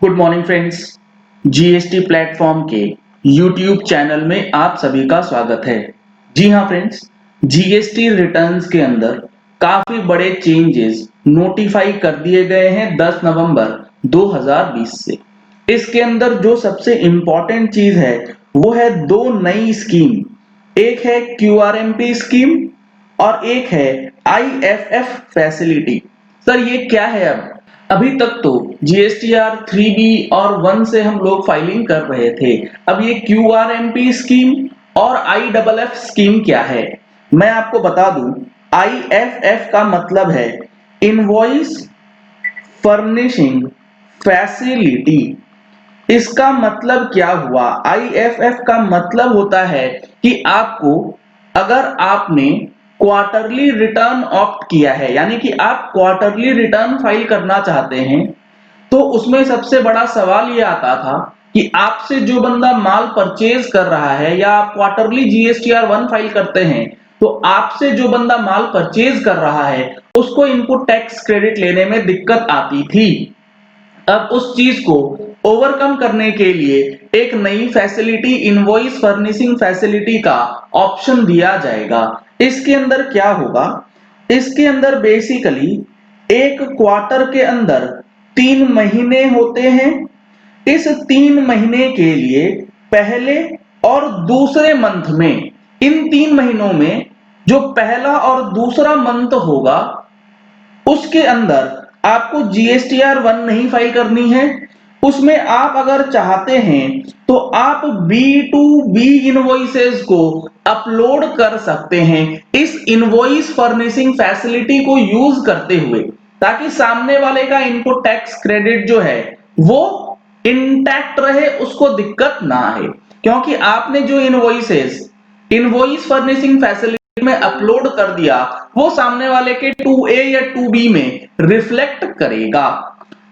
Good morning friends. GST platform के YouTube channel में आप सभी का स्वागत है। जी हाँ फ्रेंड्स, जीएसटी रिटर्न्स के अंदर काफी बड़े चेंजेस नोटिफाई कर दिए गए हैं 10 नवंबर 2020 से। इसके अंदर जो सबसे इंपॉर्टेंट चीज है वो है दो नई स्कीम। एक है क्यूआरएमपी स्कीम और एक है आईएफएफ फैसिलिटी। सर ये क्या है? अभी तक तो जीएसटीआर 3B और 1 से हम लोग फाइलिंग कर रहे थे। अब ये क्यूआरएमपी स्कीम और आईएफएफ स्कीम क्या है मैं आपको बता दूं। आईएफएफ का मतलब है इनवॉइस फर्निशिंग फैसिलिटी। इसका मतलब क्या हुआ? आईएफएफ का मतलब होता है कि आपको, अगर आपने क्वार्टरली रिटर्न ऑप्ट किया है, यानी कि आप क्वार्टरली रिटर्न फाइल करना चाहते हैं, तो उसमें सबसे बड़ा सवाल ये आता था कि आपसे जो बंदा माल परचेज कर रहा है, या आप क्वार्टरली जीएसटीआर 1 फाइल करते हैं, तो आपसे जो बंदा माल परचेज कर रहा है उसको इनपुट टैक्स क्रेडिट लेने में दिक्कत आती थी। अब उस चीज को ओवरकम करने के लिए एक नई फैसिलिटी, इनवॉइस फर्निशिंग फैसिलिटी का ऑप्शन दिया जाएगा। इसके अंदर क्या होगा? इसके अंदर बेसिकली एक क्वार्टर के अंदर 3 महीने होते हैं। इस 3 महीने के लिए पहले और दूसरे मंथ में, इन 3 महीनों में जो पहला और दूसरा मंथ होगा उसके अंदर आपको जीएसटीआर 1 नहीं फाइल करनी है। उसमें आप अगर चाहते हैं तो आप B2B इनवॉइसेस को अपलोड कर सकते हैं इस इनवॉइस फर्निशिंग फैसिलिटी को यूज करते हुए, ताकि सामने वाले का इनपुट टैक्स क्रेडिट जो है वो इंटैक्ट रहे, उसको दिक्कत ना आए। क्योंकि आपने जो इनवॉइस फर्निशिंग फैसिलिटी में अपलोड कर दिया वो सामने वाले के 2A या 2B में रिफ्लेक्ट करेगा।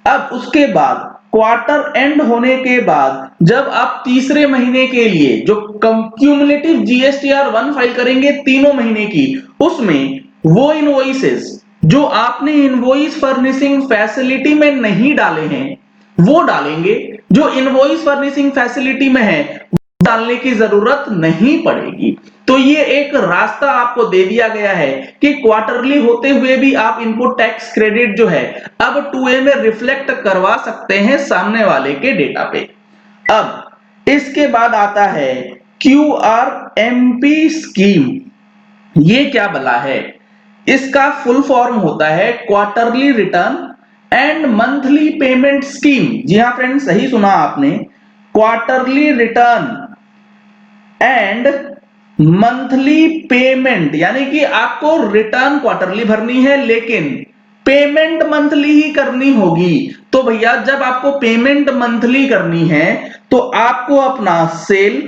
अब उसके बाद क्वार्टर एंड होने के बाद जब आप तीसरे महीने के लिए जो क्यूमुलेटिव जीएसटीआर 1 फाइल करेंगे 3 महीने की, उसमें वो इनवॉइसेस जो आपने इनवॉइस फर्निशिंग फैसिलिटी में नहीं डाले हैं वो डालेंगे। जो इनवॉइस फर्निशिंग फैसिलिटी में है डालने की जरूरत नहीं पड़ेगी। तो ये एक रास्ता आपको दे दिया गया है कि क्वार्टरली होते हुए भी आप इनपुट टैक्स क्रेडिट जो है अब 2A में रिफ्लेक्ट करवा सकते हैं सामने वाले के डेटा पे। अब इसके बाद आता है क्यूआरएमपी स्कीम। ये क्या भला है? इसका फुल फॉर्म होता है quarterly return and monthly payment scheme. जी हाँ फ्रेंड्स, सही सुना आपने, quarterly return and monthly payment, यानी कि आपको रिटर्न क्वार्टरली भरनी है लेकिन पेमेंट मंथली ही करनी होगी। तो भैया जब आपको पेमेंट मंथली करनी है तो आपको अपना सेल,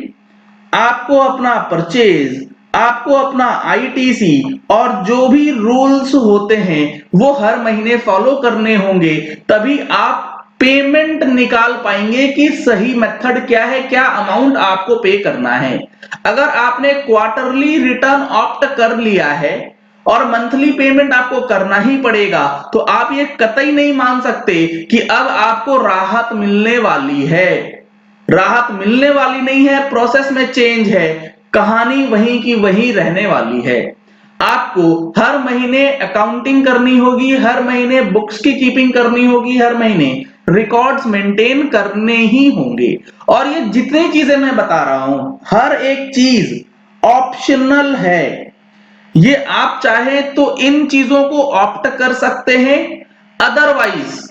आपको अपना परचेज, आपको अपना आईटीसी और जो भी रूल्स होते हैं वो हर महीने फॉलो करने होंगे, तभी आप पेमेंट निकाल पाएंगे कि सही मेथड क्या है, क्या अमाउंट आपको पे करना है। अगर आपने क्वार्टरली रिटर्न ऑप्ट कर लिया है और मंथली पेमेंट आपको करना ही पड़ेगा, तो आप ये कतई नहीं मान सकते कि अब आपको राहत मिलने वाली है। राहत मिलने वाली नहीं है, प्रोसेस में चेंज है, कहानी वहीं की वहीं रहने वाली है। आपको हर महीने अकाउंटिंग करनी होगी, हर महीने बुक्स की कीपिंग करनी होगी, हर महीने रिकॉर्ड्स मेंटेन करने ही होंगे। और ये जितनी चीजें मैं बता रहा हूं हर एक चीज ऑप्शनल है। ये आप चाहे तो इन चीजों को ऑप्ट कर सकते हैं, अदरवाइज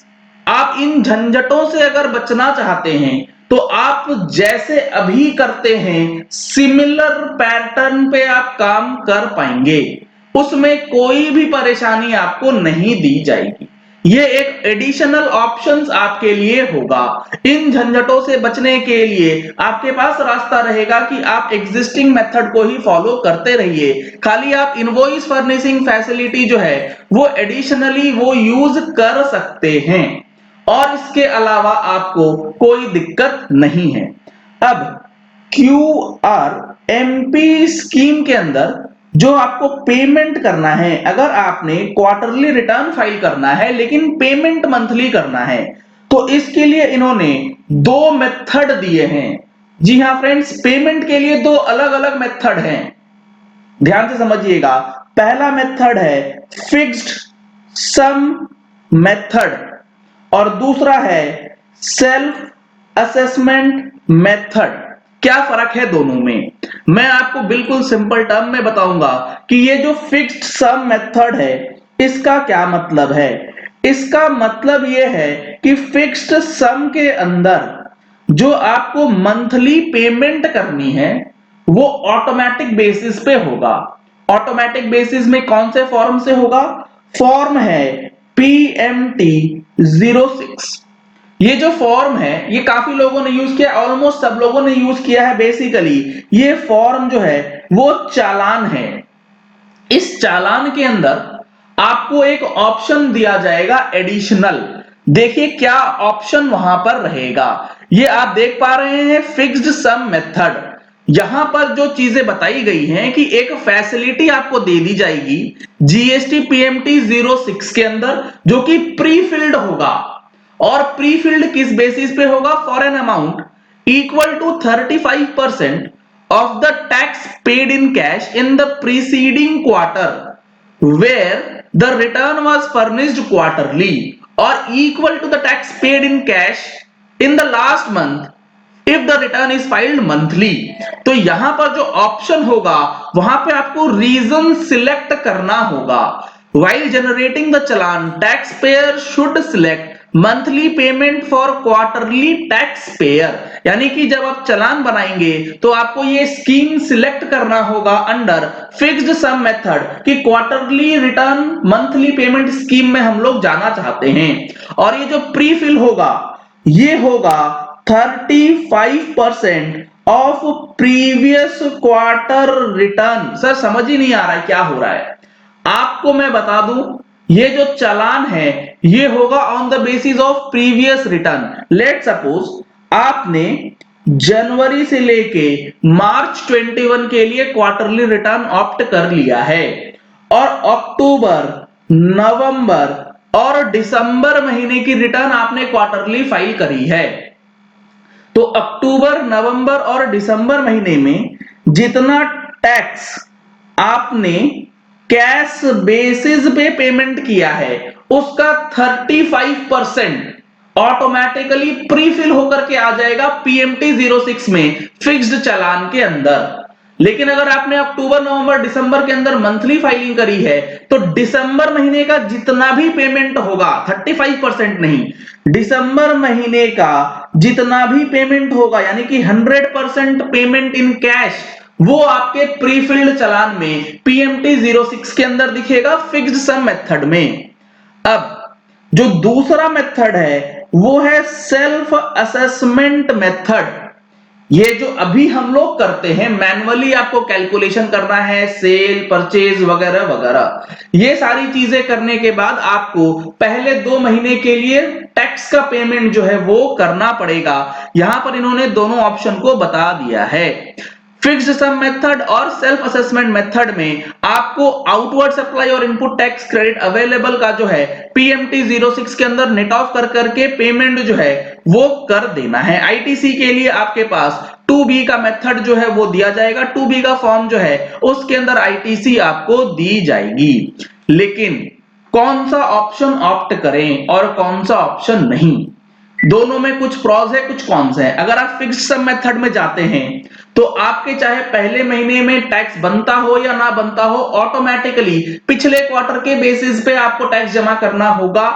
आप इन झंझटों से अगर बचना चाहते हैं तो आप जैसे अभी करते हैं सिमिलर पैटर्न पे आप काम कर पाएंगे, उसमें कोई भी परेशानी आपको नहीं दी जाएगी। ये एक एडिशनल ऑप्शंस आपके लिए होगा। इन झंझटों से बचने के लिए आपके पास रास्ता रहेगा कि आप एग्जिस्टिंग मेथड को ही फॉलो करते रहिए, खाली आप इनवॉइस फर्निशिंग फैसिलिटी जो है वो एडिशनली वो यूज कर सकते हैं और इसके अलावा आपको कोई दिक्कत नहीं है। अब क्यूआरएमपी स्कीम के अंदर जो आपको पेमेंट करना है, अगर आपने क्वार्टरली रिटर्न फाइल करना है लेकिन पेमेंट मंथली करना है, तो इसके लिए इन्होंने दो मेथड दिए हैं। जी हां फ्रेंड्स, पेमेंट के लिए दो अलग अलग मेथड हैं, ध्यान से समझिएगा। पहला मेथड है फिक्स्ड सम मेथड और दूसरा है सेल्फ असेसमेंट मेथड। क्या फर्क है दोनों में, मैं आपको बिल्कुल सिंपल टर्म में बताऊंगा कि ये जो फिक्स्ड सम मेथड है इसका क्या मतलब है। इसका मतलब ये है कि फिक्स्ड सम के अंदर जो आपको मंथली पेमेंट करनी है वो ऑटोमेटिक बेसिस पे होगा। ऑटोमेटिक बेसिस में कौन से फॉर्म से होगा? फॉर्म है PMT 06। ये जो फॉर्म है ये काफी लोगों ने यूज किया, ऑलमोस्ट सब लोगों ने यूज किया है। बेसिकली ये फॉर्म जो है वो चालान है। इस चालान के अंदर आपको एक ऑप्शन दिया जाएगा एडिशनल। देखिए क्या ऑप्शन वहां पर रहेगा, ये आप देख पा रहे हैं फिक्स्ड सम मेथड। यहां पर जो चीजें बताई गई हैं कि एक फैसिलिटी आपको दे दी जाएगी जीएसटी पीएमटी 06 के अंदर, जो कि प्री फिल्ड होगा। और प्री फिल्ड किस बेसिस पे होगा? For an amount equal to 35% of the tax paid in cash in the preceding quarter where the return was furnished quarterly or equal to the tax paid in cash in the last month if the return is filed monthly। तो यहां पर जो option होगा वहां पे आपको reason select करना होगा। while generating the challan taxpayer should select monthly payment for quarterly tax payer. यानी कि जब आप चालान बनाएंगे तो आपको ये स्कीम सिलेक्ट करना होगा अंडर फिक्स्ड सम मेथड कि quarterly return monthly payment scheme में हम लोग जाना चाहते हैं। और ये जो प्री फिल होगा ये होगा 35% of previous quarter return. Sir समझ ही नहीं आ रहा है क्या हो रहा है, आपको मैं बता दूं ये जो चालान है ये होगा on the basis of previous return. Let suppose आपने जनवरी से लेके मार्च 21 के लिए क्वार्टरली रिटर्न ऑप्ट कर लिया है और अक्टूबर, नवंबर और दिसंबर महीने की रिटर्न आपने क्वार्टरली फाइल करी है। तो अक्टूबर, नवंबर और दिसंबर महीने में जितना टैक्स आपने कैश बेसिस पे पेमेंट किया है उसका 35% ऑटोमेटिकली प्री फिल होकर के आ जाएगा पीएमटी 06 में फिक्स्ड चालान के अंदर। लेकिन अगर आपने अक्टूबर, नवंबर, दिसंबर के अंदर मंथली फाइलिंग करी है तो दिसंबर महीने का जितना भी पेमेंट होगा, 35% नहीं, दिसंबर महीने का जितना भी पेमेंट होगा यानी कि 100% पेमेंट इन कैश वो आपके प्री फिल्ड चालान में पीएमटी 06 के अंदर दिखेगा फिक्स्ड सम मेथड में। अब जो दूसरा मेथड है वो है सेल्फ असेसमेंट मेथड। ये जो अभी हम लोग करते हैं मैन्युअली, आपको कैलकुलेशन करना है सेल, परचेज वगैरह वगैरह, ये सारी चीजें करने के बाद आपको पहले 2 महीने के लिए टैक्स का पेमेंट जो है वो करना पड़ेगा। यहां पर इन्होंने दोनों ऑप्शन को बता दिया है। फिक्स्ड सम मेथड और सेल्फ असेसमेंट मेथड में आपको आउटवर्ड सप्लाई और इनपुट टैक्स क्रेडिट अवेलेबल का जो है पीएमटी 06 के अंदर नेट ऑफ कर करके पेमेंट जो है वो कर देना है। आईटीसी के लिए आपके पास 2B का मेथड जो है वो दिया जाएगा, 2B का फॉर्म जो है उसके अंदर आईटीसी आपको दी जाएगी। लेकिन कौन सा ऑप्शन ऑप्ट करें और कौन सा ऑप्शन नहीं, दोनों में कुछ प्रॉस है कुछ कॉन्स है। अगर आप फिक्स्ड सम मेथड में जाते हैं तो आपके चाहे पहले महीने में टैक्स बनता हो या ना बनता हो, ऑटोमेटिकली पिछले क्वार्टर के बेसिस पे आपको टैक्स जमा करना होगा।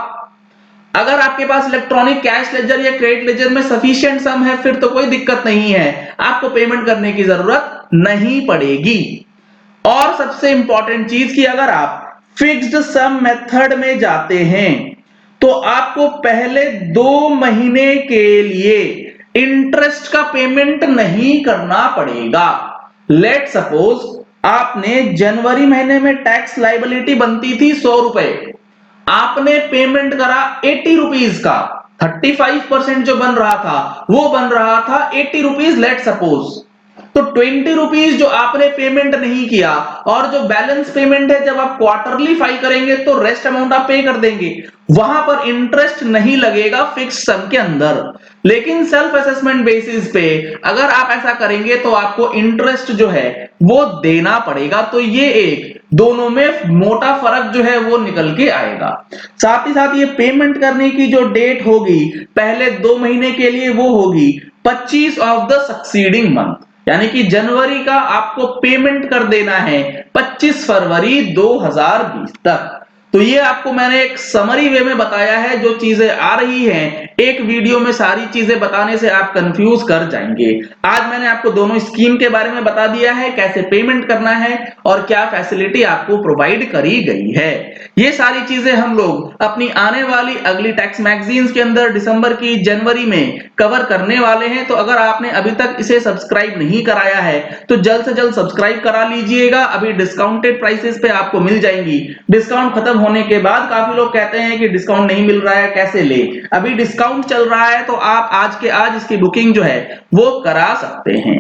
अगर आपके पास इलेक्ट्रॉनिक कैश लेजर या क्रेडिट लेजर में सफिशिएंट सम है फिर तो कोई दिक्कत नहीं है, आपको पेमेंट करने की जरूरत नहीं पड़ेगी। और सबसे इंपॉर्टेंट चीज कि अगर आप फिक्स्ड सम मेथड में जाते हैं तो आपको पहले 2 महीने के लिए इंटरेस्ट का पेमेंट नहीं करना पड़ेगा। लेट सपोज आपने जनवरी महीने में टैक्स लायबिलिटी बनती थी 100 रुपए, आपने पेमेंट करा 80 रुपीज का, 35% जो बन रहा था वो बन रहा था 80 रुपीज लेट सपोज। तो 20 रुपीज जो आपने पेमेंट नहीं किया और जो बैलेंस पेमेंट है जब आप क्वार्टरली फाइल करेंगे तो रेस्ट अमाउंट आप पे कर देंगे, वहां पर इंटरेस्ट नहीं लगेगा फिक्स सम के अंदर। लेकिन सेल्फ असेसमेंट बेसिस पे अगर आप ऐसा करेंगे तो आपको इंटरेस्ट जो है वो देना पड़ेगा। तो ये एक दोनों में मोटा फर्क जो है वो निकल के आएगा। साथ ही साथ ये पेमेंट करने की जो डेट होगी पहले 2 महीने के लिए वो होगी 25 ऑफ द सक्सीडिंग मंथ, यानी कि जनवरी का आपको पेमेंट कर देना है 25 फरवरी 2020 तक। तो ये आपको मैंने एक समरी वे में बताया है, जो चीजें आ रही हैं एक वीडियो में सारी चीजें बताने से आप कंफ्यूज कर जाएंगे। आज मैंने आपको दोनों स्कीम के बारे में बता दिया है, कैसे पेमेंट करना है और क्या फैसिलिटी आपको प्रोवाइड करी गई है। ये सारी चीजें हम लोग अपनी आने वाली अगली टैक्स मैगजीन्स के अंदर दिसंबर की जनवरी में कवर करने वाले हैं। तो अगर आपने अभी तक इसे सब्सक्राइब नहीं कराया है तो जल्द से जल्द सब्सक्राइब करा लीजिएगा। अभी डिस्काउंटेड प्राइसेस पे आपको मिल जाएंगी। डिस्काउंट खत्म होने के बाद काफी लोग कहते हैं कि डिस्काउंट नहीं मिल रहा है, कैसे ले। अभी डिस्काउंट चल रहा है तो आप आज के आज इसकी बुकिंग जो है वो करा सकते हैं।